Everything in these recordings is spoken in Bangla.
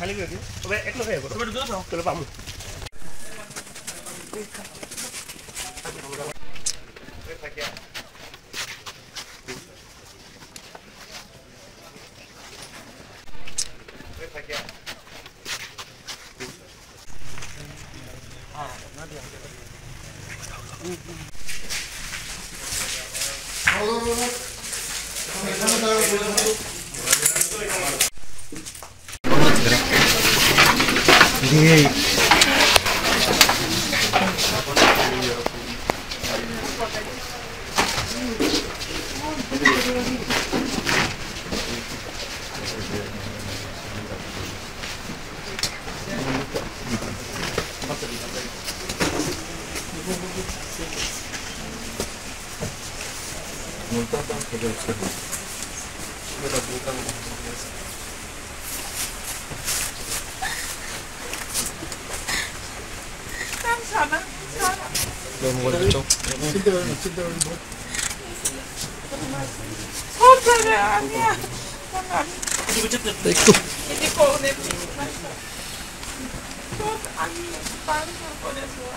খালি করে দিও তবে এক লোক খাইবো তবে দুটো দাও তাহলে পামু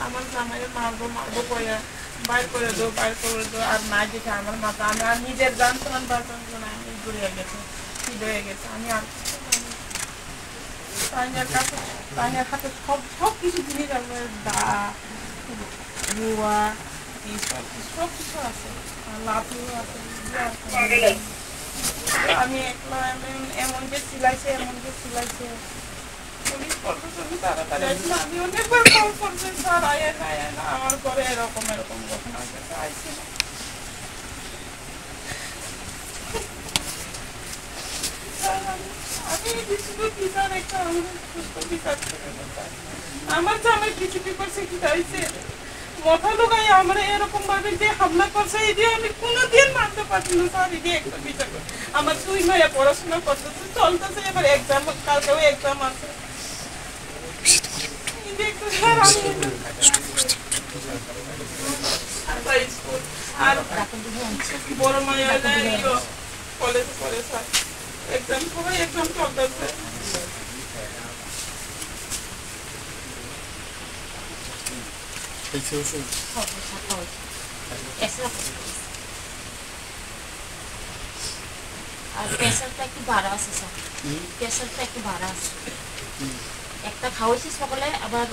আমার জামাইয়ের মারবো মারবো কইয়া বাইর করে দো আর না যেটা আমার মাথা আমি আর নিজের জান প্রাণ বাঁচানোর আমি ঘুরে গেছে ফিড হয়ে গেছে আমি আর তাইনের হাতে সব কিছু জিনিস আমার দা রুয়া সব কিছু আছে লাঠিও আছে আমি একলা এমন যে সিলাইছে পুলিশ প্রশাসন তাড়াতাড়ি আসলে আমি অনেকবার কল করছি স্যার আয় না আমার ঘরে এরকম ঘটনা আইছে না আমি বিশুদ্ধ বিচার একটা সুস্থ বিচার করে আমার জামাই বিজেপি করছে কি চাইছে মাথা লোকাই আমরা এরকম ভাবে যে হামলা করছে এই যে আমি কোনোদিন মানতে পারছি না স্যার এই যে একটা বিচার আমার 2 মাস পড়াশোনা করতেছে চলতেছে এবার এক্সাম কালকেও এক্সাম আছে আর বড় মায়া কলেজ পড়ে স্যার এক্সাম সবাই এক্সাম চলতেছে আর প্রেসারটা একটু বাড়া আছে স্যার প্রেসারটা একটু বাড়া আছে একটা খাওয়াইছি সকালে আবার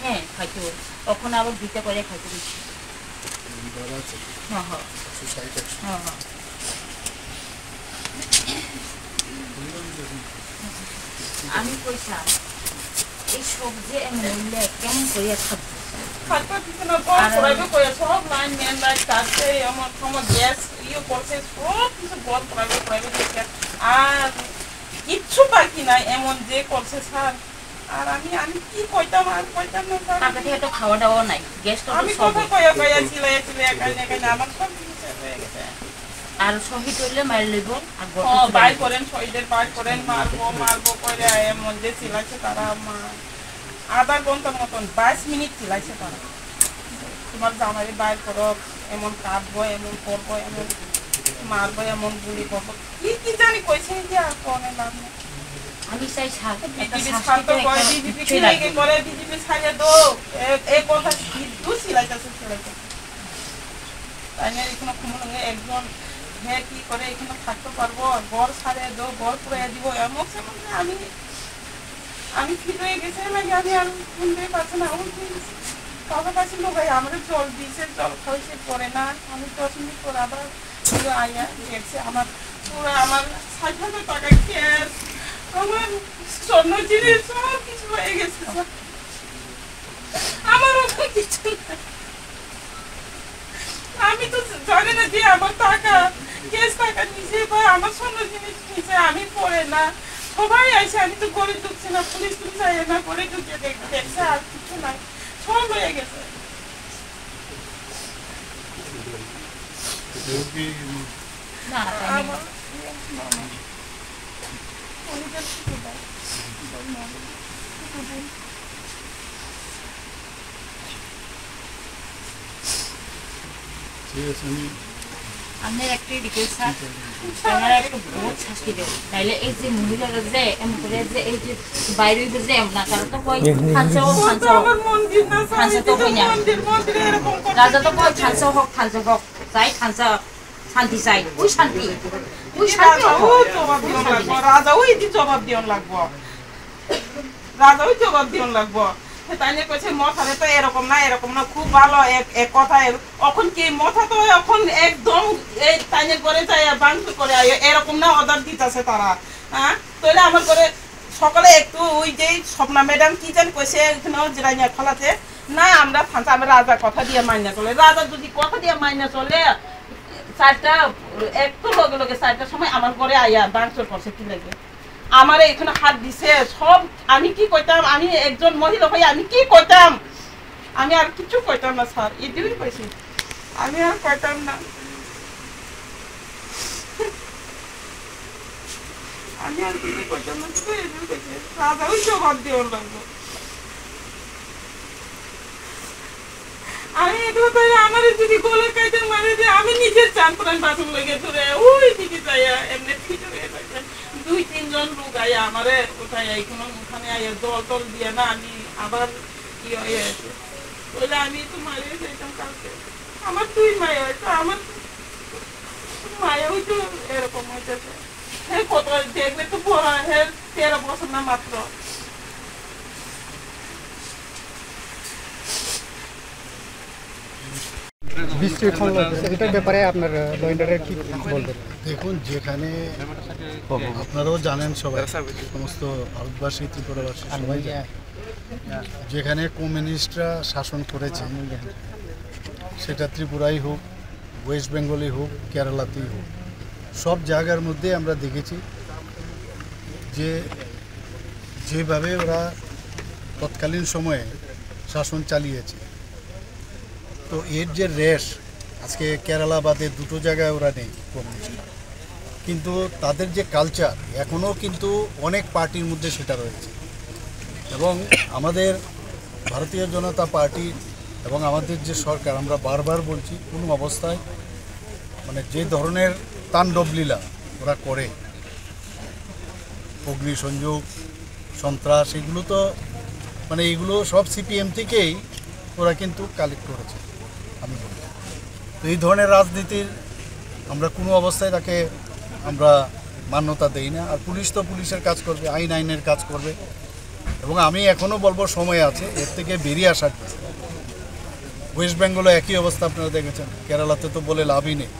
হ্যাঁ খাইতে হবে তখন আবার 2টা করে খাইতে দিচ্ছি আমি কইসাম এই সবজি মূল্যে কেমন করিয়া আর কিচ্ছু বাকি নাই এমন যে করছে স্যার আর আমি কি কইতাম আর কইতাম না স্যার টাকা খাওয়া দাওয়া নাই আমি কথা কইয়া চিলাই আমার সব কিছু শেষ হয়ে গেছে আর শহীদ হইলে মার লইব আর বাইর করেন শহীদের বাইর করেন মারবো করে এমন যে চিলাইছে তারা আধা ঘন্টার মতন 22 মিনিট চিলাইছে তারা তোমার জামাই বাইর করো এমন কাটবো এমন করবো এমন মারবো এমন গুলি করবো কি জানি কইছে যে আর কোনে নাম আমি চাই বিজেপি ছাড়িয়ে দো এই কথা দু চিলাইতেছে তাই না এখানে কুমলঙ্গে একজন হ্যাঁ কি করে এখানে থাকতে পারবো ঘর ছাড়িয়ে দো ঘর পুড়ে দিব এমন সেমন আমি ফিট হয়ে গেছে নাকি আমি আর শুনতেই পারছি না কথা পাচ্ছি লোক আমরা জল দিয়েছে জল খাইছে পরে না আমি 10 মিনিট পর আবার আইয়া দেখছে আমার পুরো আমার 60,000 টাকা ক্যাশ আমার স্বর্ণ জিনিস সব কিছু হয়ে গেছে আমার ওখানে কিছু আমি তো জানি না যে আমার টাকা ক্যাশ টাকা নিচে বা আমার স্বর্ণ জিনিস নিচে আমি পরে না সবাই আইসে আমি তো গড়ে ঢুকছি না পুলিশ আয় না গড়ে ঢুকে দেখছে আর কিছু নাই সব হয়ে গেছে ঠিক আছে আমি আপনার একটা রিকোয়েস্ট স্যার, আপনারা একটু বহুত শাস্তি দেন, নাইলে এই যে মহিলারা যে এমন করে যে এই যে বাইরে যে এমন না, তারা তো কয় খানসাও আমার মন্দির না স্যার, খানসা তো কই না, মন্দিরে এরকম করে। রাজা তো কয় খানসাও হোক চাই খানসা শান্তি চাই, ওই শান্তি রাজাও জবাব দিয়ন লাগবো, রাজাও ইতি জবাব দিয়ন লাগবো, রাজাও জবাব দিয়ন লাগবো। তাইলে কইছে মথারে তো এরকম না খুব ভালো এক কথা। এখন কি মথা তো এখন একদম এই তাইলে করে যায় বাংলা করে এরকম না অর্ডার দিতেছে তারা। হ্যাঁ, তাহলে আমার করে সকালে একটু ওই যে স্বপ্না ম্যাডাম কি জানি কইছে এখানেও জিরাইনা খোলাতে না, আমরা ফাঁসা আমরা রাজা কথা দিয়ে মাইনা চলে, রাজা যদি কথা দিয়ে মাইনা চলে 4টা একটু লগে লগে 4টার সময় আমার ঘরে আইয়া বাংসর করছে কি লাগে, আমার এখানে হাত দিছে সব। আমি কি কইতাম, আমি একজন মহিলা হয়ে আমি কি কইতাম, আমি আর কিছু কইতাম না স্যার, এটুকুই কইছি, আমি আর কইতাম না, আমি আর কিছু কইতাম না, শুধু এটুকুই কইছি রাজাও জবাব দেওয়ার লাগবো। আমি এটুকু তো আমার যদি গোলে কাইতে মারে যে আমি নিজের চান প্রাণ বাথরুম লেগে ধরে ওই দিকে যাইয়া এমনি ঠিক হয়ে থাকবেন 2-3 জন লোক আইয়া আমারে কোথায় এইখানে ওখানে আইয়া জল দিয়ে না আমি আবার কি হয়ে আছে বলে আমি তো মারিয়ে যাইতাম কালকে। আমার 2 মায়া হয়তো, আমার মায়া হয়তো এরকম হইতেছে। হ্যাঁ, কত দেখলে তো বড়, হ্যাঁ 13 বছর না মাত্র। এটার ব্যাপারে আপনার লয়েন্ডারের কি বলবেন? দেখুন, যেখানে আপনারাও জানেন সবাই, সমস্ত ভারতবাসী ত্রিপুরাবাসী সবাই জানে, যেখানে কমিউনিস্টরা শাসন করেছে, সেটা ত্রিপুরাই হোক, ওয়েস্ট বেঙ্গলই হোক, কেরালাতেই হোক, সব জায়গার মধ্যে আমরা দেখেছি যে যেভাবে ওরা তৎকালীন সময়ে শাসন চালিয়েছে। তো এর যে রেশ আজকে কেরালা বাদে 2টো জায়গায় ওরা নেই কমিউনিস্ট, কিন্তু তাদের যে কালচার এখনও কিন্তু অনেক পার্টির মধ্যে সেটা রয়েছে। এবং আমাদের ভারতীয় জনতা পার্টি এবং আমাদের যে সরকার, আমরা বারবার বলছি কোনো অবস্থায় মানে যে ধরনের তাণ্ডবলীলা ওরা করে, অগ্নিসংযোগ, সন্ত্রাস, এগুলো তো মানে এগুলো সব সিপিএম থেকেই ওরা কিন্তু কালেক্ট করেছে। আমি বলি তো এই ধরনের রাজনীতির আমরা কোনো অবস্থায় তাকে আমরা মান্যতা দেই না। আর পুলিশ তো পুলিশের কাজ করবে, আইনের কাজ করবে। এবং আমি এখনও বলবো সময় আছে এর থেকে বেরিয়ে আসার। ওয়েস্ট বেঙ্গলও একই অবস্থা আপনারা দেখেছেন, কেরালাতে তো বলে লাভই নেই।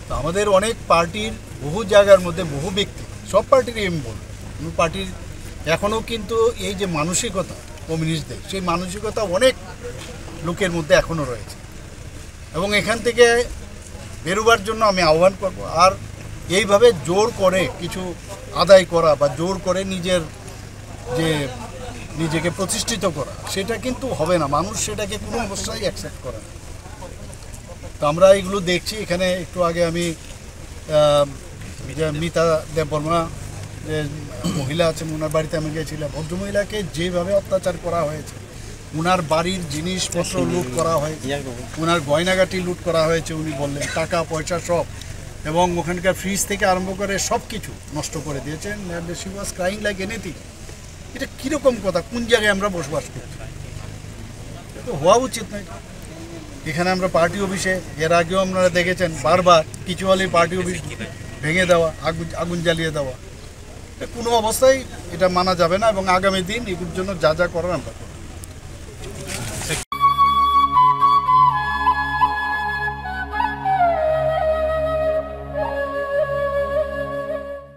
তো আমাদের অনেক পার্টির বহু জায়গার মধ্যে বহু ব্যক্তি, সব পার্টিরই আমি বলবো, কোনো পার্টির এখনও কিন্তু এই যে মানসিকতা কমিউনিস্টদের, সেই মানসিকতা অনেক লোকের মধ্যে এখনও রয়েছে। এবং এখান থেকে বেরোবার জন্য আমি আহ্বান করব। আর এইভাবে জোর করে কিছু আদায় করা বা জোর করে নিজেকে প্রতিষ্ঠিত করা, সেটা কিন্তু হবে না। মানুষ সেটাকে কোনো অবস্থায় অ্যাকসেপ্ট করে না। তো আমরা এইগুলো দেখছি। এখানে একটু আগে আমি যে মিতা দেববর্মা যে মহিলা আছে, ওনার বাড়িতে আমি গিয়েছিলাম। ভদ্রমহিলাকে যেভাবে অত্যাচার করা হয়েছে, ওনার বাড়ির জিনিসপত্র লুট করা হয়েছে, ওনার গয়নাগাটি লুট করা হয়েছে, উনি বললেন টাকা পয়সা সব, এবং ওখানকার ফ্রিজ থেকে আরম্ভ করে সব কিছু নষ্ট করে দিয়েছেন। She was crying like anything. এটা কীরকম কথা? কোন জায়গায় আমরা বসবাস করছি? এটা তো হওয়া উচিত নয়। এখানে আমরা পার্টি অফিসে এর আগেও আপনারা দেখেছেন বারবার কিছু হলেই পার্টি অফিস ভেঙে দেওয়া, আগুন জ্বালিয়ে দেওয়া। কোনো অবস্থায় এটা মানা যাবে না। এবং আগামী দিন এগুলোর জন্য যা যা করার আমরা করব।